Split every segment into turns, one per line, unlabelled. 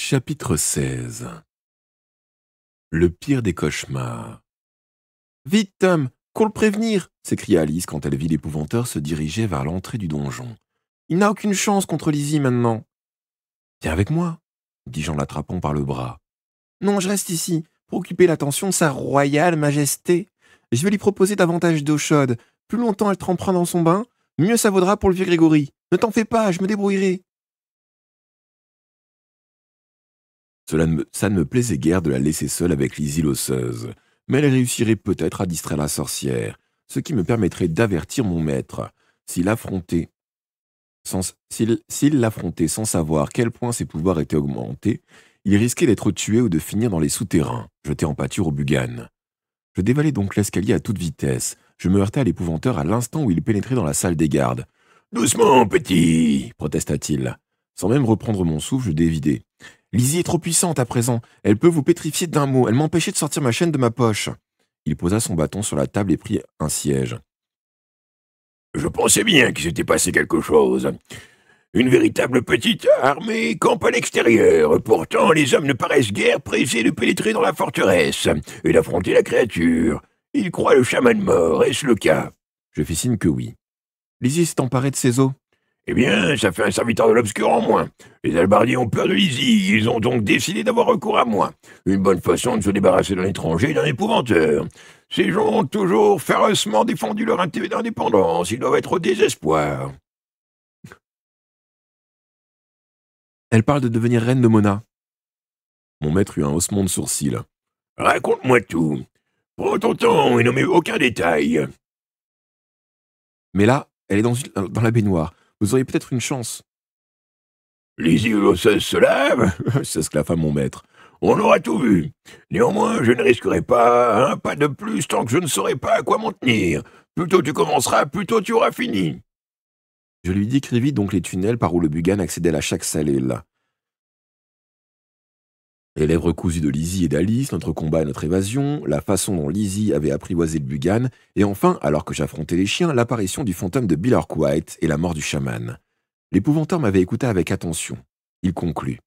Chapitre 16. Le pire des cauchemars. Vite, Tom, cours le prévenir s'écria Alice quand elle vit l'épouvanteur se diriger vers l'entrée du donjon. Il n'a aucune chance contre Lizzie maintenant. Viens avec moi, dis-je en l'attrapant par le bras. Non, je reste ici, pour occuper l'attention de sa royale majesté. Je vais lui proposer davantage d'eau chaude. Plus longtemps elle trempera dans son bain, mieux ça vaudra pour le vieux Grégory. Ne t'en fais pas, je me débrouillerai. Ça ne me plaisait guère de la laisser seule avec Lizzie l'osseuse, mais elle réussirait peut-être à distraire la sorcière, ce qui me permettrait d'avertir mon maître. S'il l'affrontait sans savoir quel point ses pouvoirs étaient augmentés, il risquait d'être tué ou de finir dans les souterrains, jeté en pâture au Bugan. Je dévalai donc l'escalier à toute vitesse. Je me heurtai à l'épouvanteur à l'instant où il pénétrait dans la salle des gardes. « Doucement, petit !» protesta-t-il. Sans même reprendre mon souffle, je dévidai. Lizzie est trop puissante à présent. Elle peut vous pétrifier d'un mot. Elle m'empêchait de sortir ma chaîne de ma poche. Il posa son bâton sur la table et prit un siège. Je pensais bien qu'il s'était passé quelque chose. Une véritable petite armée campe à l'extérieur. Pourtant, les hommes ne paraissent guère pressés de pénétrer dans la forteresse et d'affronter la créature. Ils croient le chaman mort, est-ce le cas? Je fis signe que oui. Lizzie s'est emparée de ses os. Eh bien, ça fait un serviteur de l'obscur en moins. Les albardiers ont peur de Lizzie, ils ont donc décidé d'avoir recours à moi. Une bonne façon de se débarrasser d'un étranger et d'un épouvanteur. Ces gens ont toujours férocement défendu leur intérêt d'indépendance, ils doivent être au désespoir. Elle parle de devenir reine de Mona. Mon maître eut un haussement de sourcils. Raconte-moi tout. Prends ton temps et n'omets aucun détail. Mais là, elle est dans la baignoire. Vous auriez peut-être une chance. Lizzie l'osseuse se lave s'esclaffa mon maître. On aura tout vu. Néanmoins, je ne risquerai pas un pas de plus tant que je ne saurai pas à quoi m'en tenir. Plus tôt tu commenceras, plus tôt tu auras fini. Je lui décrivis donc les tunnels par où le Bugan accédait à chaque cellule. Les lèvres cousues de Lizzie et d'Alice, notre combat et notre évasion, la façon dont Lizzie avait apprivoisé le Bugan, et enfin, alors que j'affrontais les chiens, l'apparition du fantôme de Bill Arkwright et la mort du chaman. L'épouvanteur m'avait écouté avec attention. Il conclut.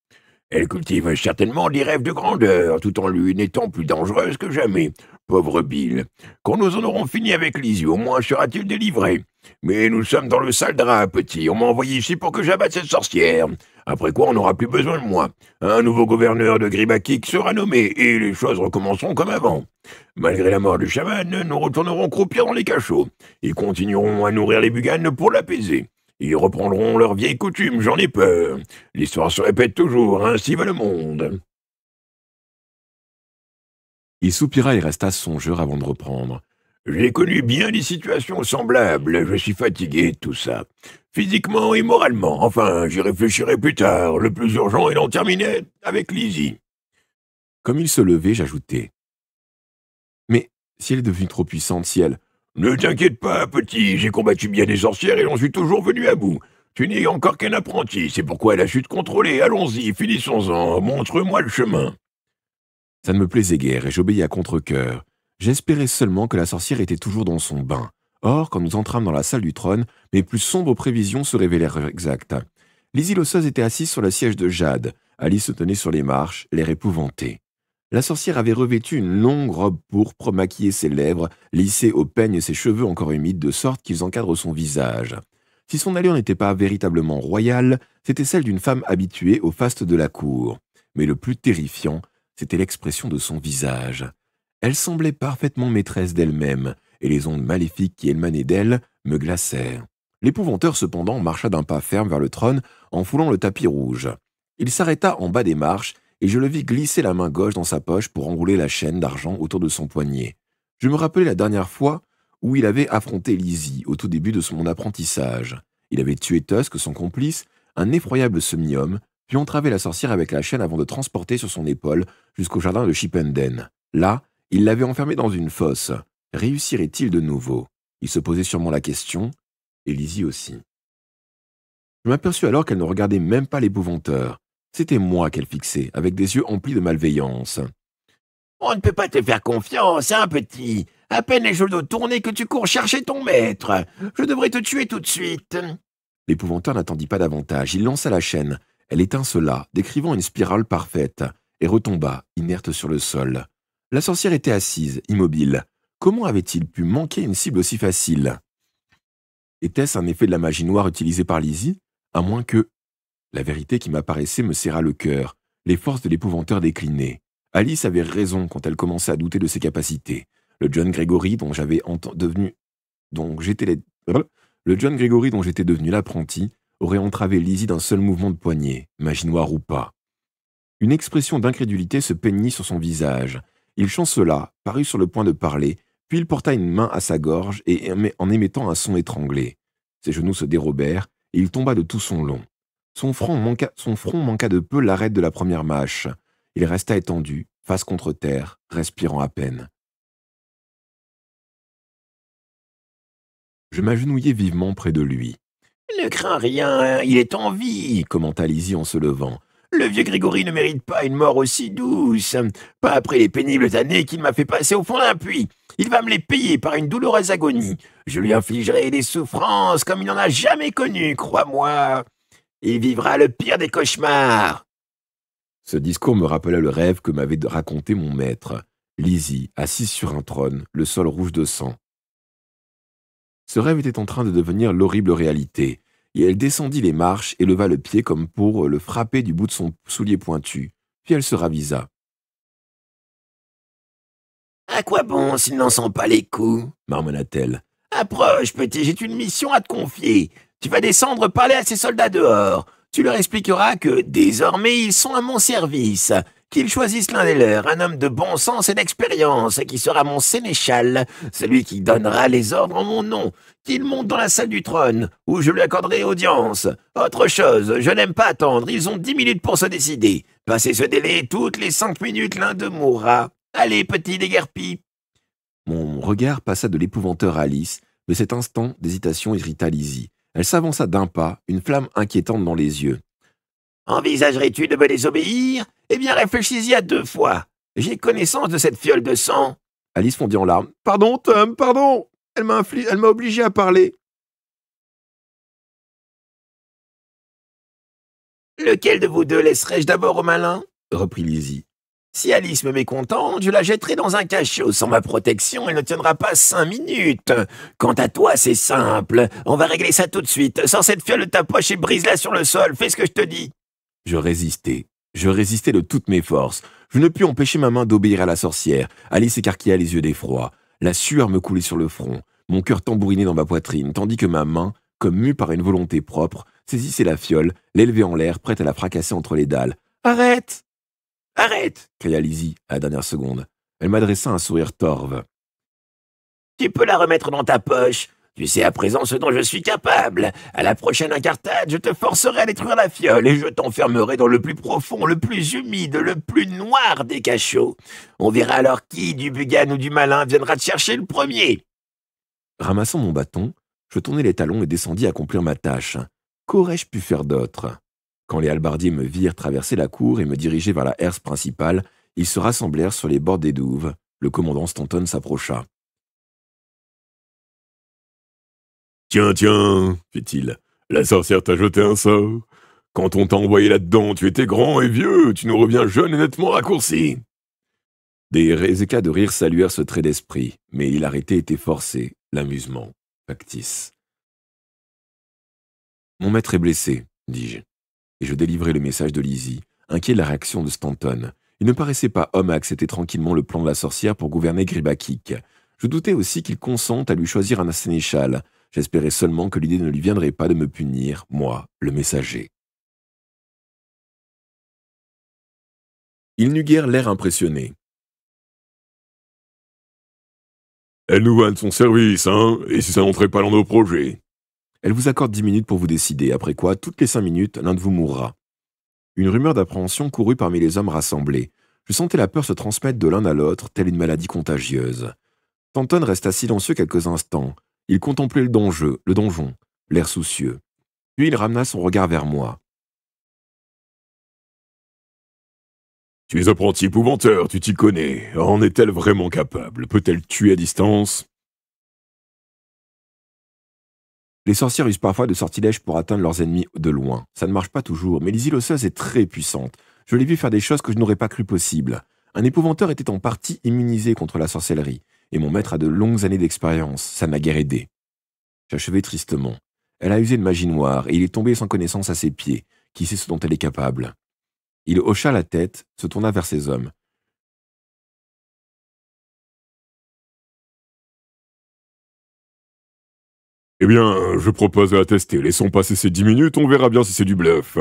Elle cultive certainement des rêves de grandeur, tout en lui n'étant plus dangereuse que jamais. Pauvre Bill. Quand nous en aurons fini avec Lizzie, au moins sera-t-il délivré. Mais nous sommes dans le sale drap, petit. On m'a envoyé ici pour que j'abatte cette sorcière. Après quoi, on n'aura plus besoin de moi. Un nouveau gouverneur de Gribakik sera nommé, et les choses recommenceront comme avant. Malgré la mort du chaman, nous retournerons croupir dans les cachots. Ils continueront à nourrir les Buganes pour l'apaiser. Ils reprendront leurs vieilles coutumes, j'en ai peur. L'histoire se répète toujours, ainsi va le monde. Il soupira et resta songeur avant de reprendre. J'ai connu bien des situations semblables, je suis fatigué de tout ça. Physiquement et moralement, enfin, j'y réfléchirai plus tard, le plus urgent est d'en terminer avec Lizzie. Comme il se levait, j'ajoutai. Mais si elle est devenue trop puissante, si elle... Ne t'inquiète pas, petit, j'ai combattu bien des sorcières et j'en suis toujours venu à bout. Tu n'es encore qu'un apprenti, c'est pourquoi elle a su te contrôler. Allons-y, finissons-en, montre-moi le chemin. Ça ne me plaisait guère et j'obéis à contre-cœur. J'espérais seulement que la sorcière était toujours dans son bain. Or, quand nous entrâmes dans la salle du trône, mes plus sombres prévisions se révélèrent exactes. Lizzie l'osseuse était assise sur le siège de jade. Alice se tenait sur les marches, l'air épouvanté. La sorcière avait revêtu une longue robe pourpre, maquillé ses lèvres, lissé au peigne ses cheveux encore humides de sorte qu'ils encadrent son visage. Si son allure n'était pas véritablement royale, c'était celle d'une femme habituée au faste de la cour. Mais le plus terrifiant, c'était l'expression de son visage. Elle semblait parfaitement maîtresse d'elle-même, et les ondes maléfiques qui émanaient d'elle me glacèrent. L'épouvanteur, cependant, marcha d'un pas ferme vers le trône en foulant le tapis rouge. Il s'arrêta en bas des marches, et je le vis glisser la main gauche dans sa poche pour enrouler la chaîne d'argent autour de son poignet. Je me rappelai la dernière fois où il avait affronté Lizzie au tout début de mon apprentissage. Il avait tué Tusk, son complice, un effroyable semi-homme, puis entravé la sorcière avec la chaîne avant de transporter sur son épaule jusqu'au jardin de Chipenden. Là, il l'avait enfermé dans une fosse. Réussirait-il de nouveau? Il se posait sûrement la question, et Lizzie aussi. Je m'aperçus alors qu'elle ne regardait même pas l'épouvanteur. C'était moi qu'elle fixait, avec des yeux emplis de malveillance. « On ne peut pas te faire confiance, hein, petit. À peine les genoux tournés que tu cours chercher ton maître. Je devrais te tuer tout de suite. » L'épouvanteur n'attendit pas davantage. Il lança la chaîne. Elle étincela, décrivant une spirale parfaite, et retomba, inerte sur le sol. La sorcière était assise, immobile. Comment avait-il pu manquer une cible aussi facile? Était-ce un effet de la magie noire utilisée par Lizzie? À moins que... La vérité qui m'apparaissait me serra le cœur. Les forces de l'épouvanteur déclinaient. Alice avait raison quand elle commençait à douter de ses capacités. Le John Gregory dont j'étais devenu l'apprenti aurait entravé Lizzie d'un seul mouvement de poignet, magie noire ou pas. Une expression d'incrédulité se peignit sur son visage. Il chancela, parut sur le point de parler, puis il porta une main à sa gorge et en émettant un son étranglé. Ses genoux se dérobèrent et il tomba de tout son long. Son front manqua de peu l'arête de la première mâche. Il resta étendu, face contre terre, respirant à peine. Je m'agenouillai vivement près de lui. « Ne crains rien, il est en vie, » commenta Lizzie en se levant. « Le vieux Grégory ne mérite pas une mort aussi douce. Pas après les pénibles années qu'il m'a fait passer au fond d'un puits. Il va me les payer par une douloureuse agonie. Je lui infligerai des souffrances comme il n'en a jamais connues, crois-moi. Il vivra le pire des cauchemars. » Ce discours me rappela le rêve que m'avait raconté mon maître. Lizzie, assise sur un trône, le sol rouge de sang. Ce rêve était en train de devenir l'horrible réalité, et elle descendit les marches et leva le pied comme pour le frapper du bout de son soulier pointu, puis elle se ravisa. « À quoi bon s'il n'en sent pas les coups ?» marmonna-t-elle. « Approche, petit, j'ai une mission à te confier. Tu vas descendre parler à ces soldats dehors. Tu leur expliqueras que, désormais, ils sont à mon service, qu'ils choisissent l'un des leurs, un homme de bon sens et d'expérience, qui sera mon sénéchal, celui qui donnera les ordres en mon nom, qu'il monte dans la salle du trône, où je lui accorderai audience. Autre chose, je n'aime pas attendre, ils ont 10 minutes pour se décider. Passé ce délai, toutes les 5 minutes, l'un d'eux mourra. Allez, petit déguerpi. » Mon regard passa de l'épouvanteur à Alice, mais cet instant d'hésitation irrita Lizzie. Elle s'avança d'un pas, une flamme inquiétante dans les yeux. « Envisagerais-tu de me désobéir? Eh bien, réfléchis-y à 2 fois. J'ai connaissance de cette fiole de sang. » Alice fondit en larmes. « Pardon, Tom, pardon. Elle m'a obligé à parler. » « Lequel de vous deux laisserai-je d'abord au malin? » reprit Lizzie. « Si Alice me mécontente, je la jetterai dans un cachot. Sans ma protection, elle ne tiendra pas 5 minutes. Quant à toi, c'est simple. On va régler ça tout de suite. Sors cette fiole de ta poche et brise-la sur le sol. Fais ce que je te dis. » Je résistais de toutes mes forces. Je ne pus empêcher ma main d'obéir à la sorcière. Alice écarquilla les yeux d'effroi. La sueur me coulait sur le front. Mon cœur tambourinait dans ma poitrine, tandis que ma main, comme mue par une volonté propre, saisissait la fiole, l'élevait en l'air, prête à la fracasser entre les dalles. « Arrête ! Arrête !» cria Lizzie à la dernière seconde. Elle m'adressa un sourire torve. « Tu peux la remettre dans ta poche. Tu sais à présent ce dont je suis capable. À la prochaine incartade, je te forcerai à détruire la fiole et je t'enfermerai dans le plus profond, le plus humide, le plus noir des cachots. On verra alors qui, du Bugan ou du malin, viendra te chercher le premier. » Ramassant mon bâton, je tournai les talons et descendis accomplir ma tâche. Qu'aurais-je pu faire d'autre? Quand les hallebardiers me virent traverser la cour et me diriger vers la herse principale, ils se rassemblèrent sur les bords des douves. Le commandant Stanton s'approcha. « Tiens, fit-il, la sorcière t'a jeté un sort. Quand on t'a envoyé là-dedans, tu étais grand et vieux, tu nous reviens jeune et nettement raccourci. » Des éclats de rire saluèrent ce trait d'esprit, mais l'arrêté était forcé, l'amusement factice. « Mon maître est blessé, dis-je, et je délivrai le message de Lizzie, inquiet de la réaction de Stanton. Il ne paraissait pas homme à accepter tranquillement le plan de la sorcière pour gouverner Gribakik. Je doutais aussi qu'il consente à lui choisir un sénéchal. J'espérais seulement que l'idée ne lui viendrait pas de me punir, moi, le messager. Il n'eut guère l'air impressionné. « Elle nous va de son service, hein, et si ça n'entrait pas dans nos projets. Elle vous accorde 10 minutes pour vous décider, après quoi, toutes les 5 minutes, l'un de vous mourra. » Une rumeur d'appréhension courut parmi les hommes rassemblés. Je sentais la peur se transmettre de l'un à l'autre, telle une maladie contagieuse. Stanton resta silencieux quelques instants. Il contemplait le donjon, l'air soucieux. Puis il ramena son regard vers moi. « Tu es apprenti épouvanteur, tu t'y connais. En est-elle vraiment capable? Peut-elle tuer à distance ?» Les sorcières usent parfois de sortilèges pour atteindre leurs ennemis de loin. Ça ne marche pas toujours, mais l'Isil osseuse est très puissante. Je l'ai vu faire des choses que je n'aurais pas cru possibles. Un épouvanteur était en partie immunisé contre la sorcellerie, et mon maître a de longues années d'expérience. Ça ne m'a guère aidé. J'achevai tristement. Elle a usé de magie noire, et il est tombé sans connaissance à ses pieds. Qui sait ce dont elle est capable? Il hocha la tête, se tourna vers ses hommes.
Eh bien, je propose de la tester. Laissons passer ces 10 minutes, on verra bien si c'est du bluff.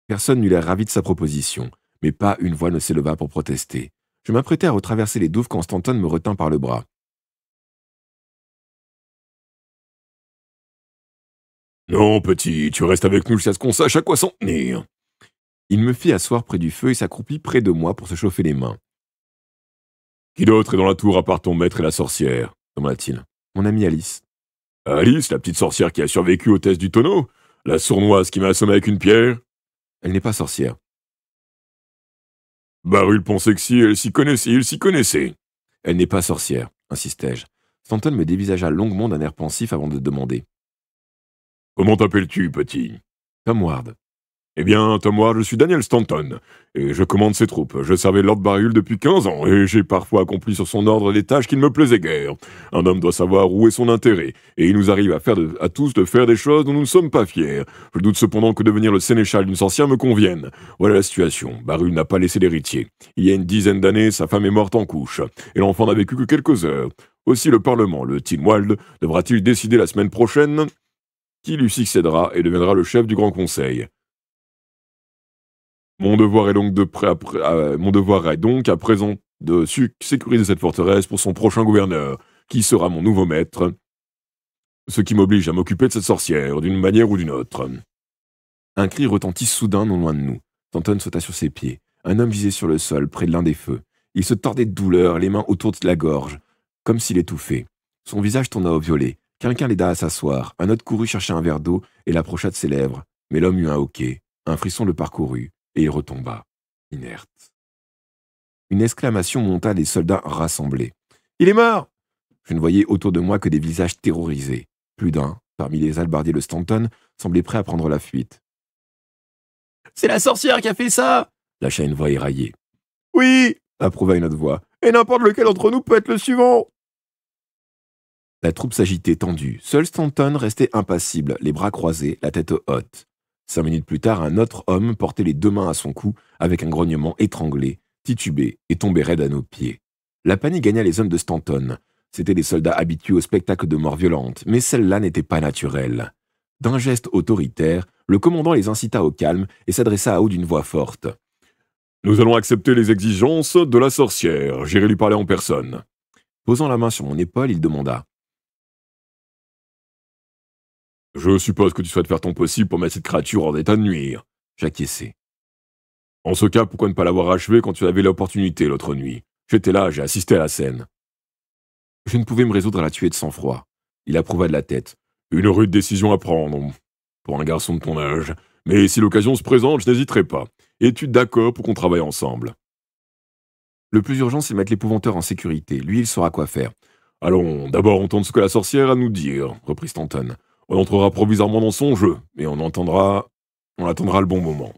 Personne n'eut l'air ravi de sa proposition, mais pas une voix ne s'éleva pour protester. Je m'apprêtais à retraverser les douves quand Stanton me retint par le bras.
Non, petit, tu restes avec nous jusqu'à ce qu'on sache à quoi s'en tenir.
Il me fit asseoir près du feu et s'accroupit près de moi pour se chauffer les mains.
Qui d'autre est dans la tour à part ton maître et la sorcière demanda-t-il.
Mon amie Alice.
Alice, la petite sorcière qui a survécu au test du tonneau? La sournoise qui m'a assommé avec une pierre?
Elle n'est pas sorcière.
Barul pensait que si elle s'y connaissait, il s'y connaissait.
Elle n'est pas sorcière, insistai-je. Stanton me dévisagea longuement d'un air pensif avant de demander.
Comment t'appelles-tu, petit?
Tom Ward.
Eh bien, Tom Ward, je suis Daniel Stanton, et je commande ses troupes. Je servais Lord Barul depuis 15 ans, et j'ai parfois accompli sur son ordre des tâches qui ne me plaisaient guère. Un homme doit savoir où est son intérêt, et il nous arrive à tous de faire des choses dont nous ne sommes pas fiers. Je doute cependant que devenir le sénéchal d'une sorcière me convienne. Voilà la situation. Barul n'a pas laissé d'héritier. Il y a une dizaine d'années, sa femme est morte en couche, et l'enfant n'a vécu que quelques heures. Aussi le Parlement, le Tinwald, devra-t-il décider la semaine prochaine qui lui succédera et deviendra le chef du Grand Conseil. Mon devoir est donc à présent de sécuriser cette forteresse pour son prochain gouverneur, qui sera mon nouveau maître, ce qui m'oblige à m'occuper de cette sorcière, d'une manière ou d'une autre.
Un cri retentit soudain non loin de nous. Stanton sauta sur ses pieds. Un homme gisait sur le sol, près de l'un des feux. Il se tordait de douleur, les mains autour de la gorge, comme s'il étouffait. Son visage tourna au violet. Quelqu'un l'aida à s'asseoir. Un autre courut chercher un verre d'eau et l'approcha de ses lèvres. Mais l'homme eut un hoquet. Un frisson le parcourut. Et il retomba, inerte. Une exclamation monta des soldats rassemblés. « Il est mort !» Je ne voyais autour de moi que des visages terrorisés. Plus d'un, parmi les hallebardiers de Stanton, semblait prêt à prendre la fuite. « C'est la sorcière qui a fait ça !» lâcha une voix éraillée. « Oui !» approuva une autre voix. « Et n'importe lequel d'entre nous peut être le suivant !» La troupe s'agitait tendue. Seul Stanton restait impassible, les bras croisés, la tête haute. 5 minutes plus tard, un autre homme portait les 2 mains à son cou, avec un grognement étranglé, titubé et tombé raide à nos pieds. La panique gagna les hommes de Stanton. C'étaient des soldats habitués au spectacle de mort violente, mais celle-là n'était pas naturelle. D'un geste autoritaire, le commandant les incita au calme et s'adressa à eux d'une voix forte.
« Nous allons accepter les exigences de la sorcière. J'irai lui parler en personne. »
Posant la main sur mon épaule, il demanda.
Je suppose que tu souhaites faire ton possible pour mettre cette créature hors d'état de nuire.
J'acquiesçai.
En ce cas, pourquoi ne pas l'avoir achevée quand tu avais l'opportunité l'autre nuit? J'étais là, j'ai assisté à la scène.
Je ne pouvais me résoudre à la tuer de sang-froid. Il approuva de la tête.
Une rude décision à prendre, pour un garçon de ton âge. Mais si l'occasion se présente, je n'hésiterai pas. Es-tu d'accord pour qu'on travaille ensemble?
Le plus urgent, c'est de mettre l'épouvanteur en sécurité. Lui, il saura quoi faire.
Allons, d'abord entendre ce que la sorcière a à nous dire, reprit Stanton. On entrera provisoirement dans son jeu, et on attendra le bon moment.